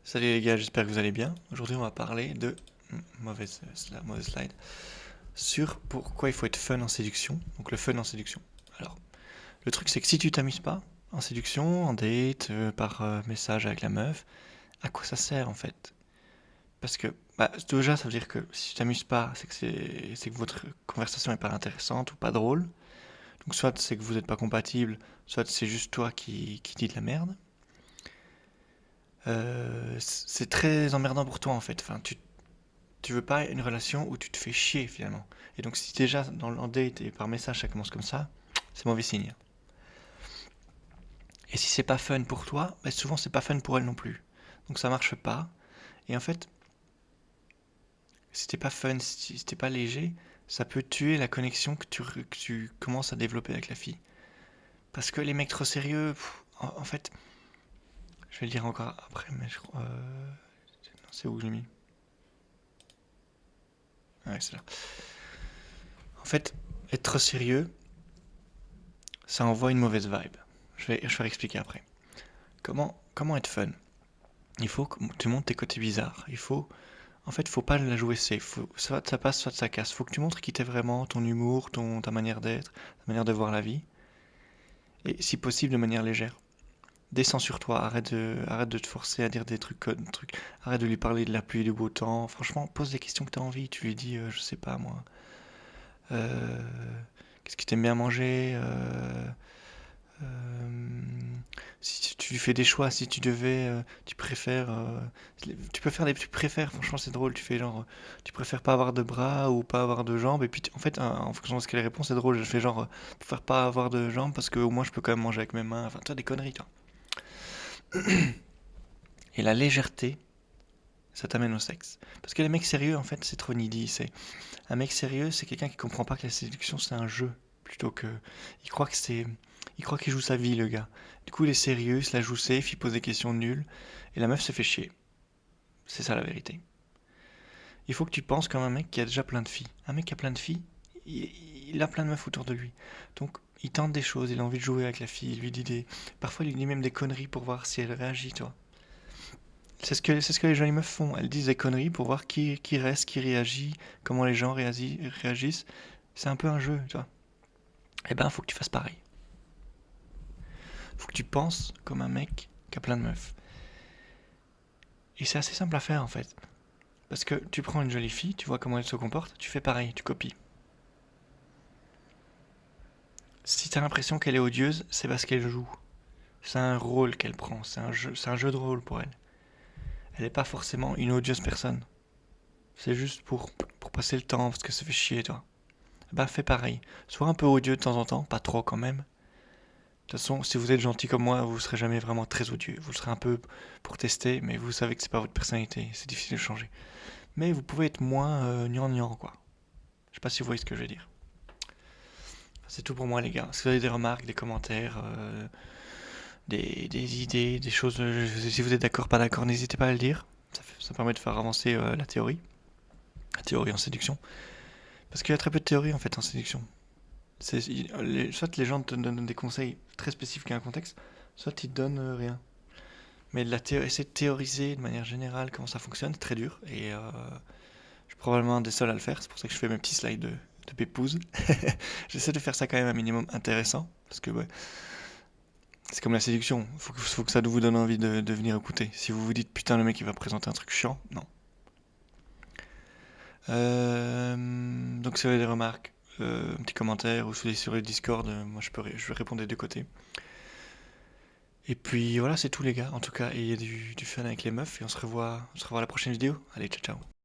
Salut les gars, j'espère que vous allez bien. Aujourd'hui, on va parler de mauvaise slide sur pourquoi il faut être fun en séduction. Donc le fun en séduction. Alors, le truc c'est que si tu t'amuses pas en séduction, en date, par message avec la meuf, à quoi ça sert en fait? Parce que déjà, ça veut dire que si tu t'amuses pas, c'est que votre conversation est pas intéressante ou pas drôle. Donc soit c'est que vous n'êtes pas compatible, soit c'est juste toi qui dis de la merde. C'est très emmerdant pour toi en fait. Enfin, tu veux pas une relation où tu te fais chier finalement. Et donc si déjà en date et par message ça commence comme ça, c'est mauvais signe. Et si c'est pas fun pour toi, bah souvent c'est pas fun pour elle non plus. Donc ça marche pas. Et en fait, si t'es pas fun, si t'es pas léger, ça peut tuer la connexion que tu commences à développer avec la fille. Parce que les mecs trop sérieux, en fait, je vais le dire encore après, mais je crois... non, c'est où que je l'ai mis? Ouais, c'est là. En fait, être trop sérieux, ça envoie une mauvaise vibe. Je vais expliquer après. Comment être fun? Il faut que tu montres tes côtés bizarres. En fait, faut pas la jouer safe. Soit ça passe, soit ça casse. Faut que tu montres qui t'es vraiment, ton humour, ta manière d'être, ta manière de voir la vie. Et si possible, de manière légère. Descends sur toi, arrête de te forcer à dire des trucs. Arrête de lui parler de la pluie et du beau temps. Franchement, pose des questions que tu as envie. Tu lui dis, je sais pas moi, euh, qu'est-ce que t'aimes bien manger, si tu fais des choix, si tu devais, tu préfères, tu peux faire des tu préfères, franchement c'est drôle, tu fais genre, tu préfères pas avoir de bras ou pas avoir de jambes, et puis en fait, en fonction de ce qu'elle répond, c'est drôle, je fais genre, je préfère pas avoir de jambes parce que au moins je peux quand même manger avec mes mains, enfin, toi des conneries, toi. Et la légèreté, ça t'amène au sexe. Parce que les mecs sérieux, en fait, c'est trop needy, un mec sérieux, c'est quelqu'un qui comprend pas que la séduction c'est un jeu, plutôt que, il croit que c'est, il croit qu'il joue sa vie, le gars. Du coup, il est sérieux, il se la joue safe, il pose des questions nulles, et la meuf se fait chier. C'est ça la vérité. Il faut que tu penses comme un mec qui a déjà plein de filles. Un mec qui a plein de filles, il a plein de meufs autour de lui. Donc, il tente des choses, il a envie de jouer avec la fille, il lui dit des... Parfois, il lui dit même des conneries pour voir si elle réagit, tu vois. C'est ce que les jolies meufs font. Elles disent des conneries pour voir qui reste, qui réagit, comment les gens réagissent. C'est un peu un jeu, tu vois. Eh ben, faut que tu fasses pareil. Faut que tu penses comme un mec qui a plein de meufs. Et c'est assez simple à faire, en fait. Parce que tu prends une jolie fille, tu vois comment elle se comporte, tu fais pareil, tu copies. Si t'as l'impression qu'elle est odieuse, c'est parce qu'elle joue. C'est un rôle qu'elle prend, c'est un jeu de rôle pour elle. Elle n'est pas forcément une odieuse personne. C'est juste pour passer le temps, parce que ça fait chier, toi. Bah fais pareil. Sois un peu odieux de temps en temps, pas trop quand même. De toute façon, si vous êtes gentil comme moi, vous serez jamais vraiment très odieux. Vous serez un peu pour tester, mais vous savez que c'est pas votre personnalité, c'est difficile de changer. Mais vous pouvez être moins gnangnan, quoi. Je sais pas si vous voyez ce que je veux dire. C'est tout pour moi, les gars. Si vous avez des remarques, des commentaires, des idées, des choses, si vous êtes d'accord, pas d'accord, n'hésitez pas à le dire. Ça permet de faire avancer la théorie en séduction. Parce qu'il y a très peu de théorie en fait en séduction. Soit les gens te donnent des conseils très spécifiques à un contexte, soit ils te donnent rien. Mais essayer de théoriser de manière générale comment ça fonctionne, c'est très dur. Et je suis probablement un des seuls à le faire. C'est pour ça que je fais mes petits slides de pépouze. J'essaie de faire ça quand même un minimum intéressant. Parce que ouais, c'est comme la séduction. Faut que ça vous donne envie de venir écouter. Si vous vous dites putain, le mec il va présenter un truc chiant, non. Donc si vous avez des remarques, un petit commentaire ou sur le Discord, moi je vais répondre des deux côtés. Et puis voilà, c'est tout les gars, en tout cas, et il y a du fun avec les meufs, et on se revoit à la prochaine vidéo. Allez, ciao ciao.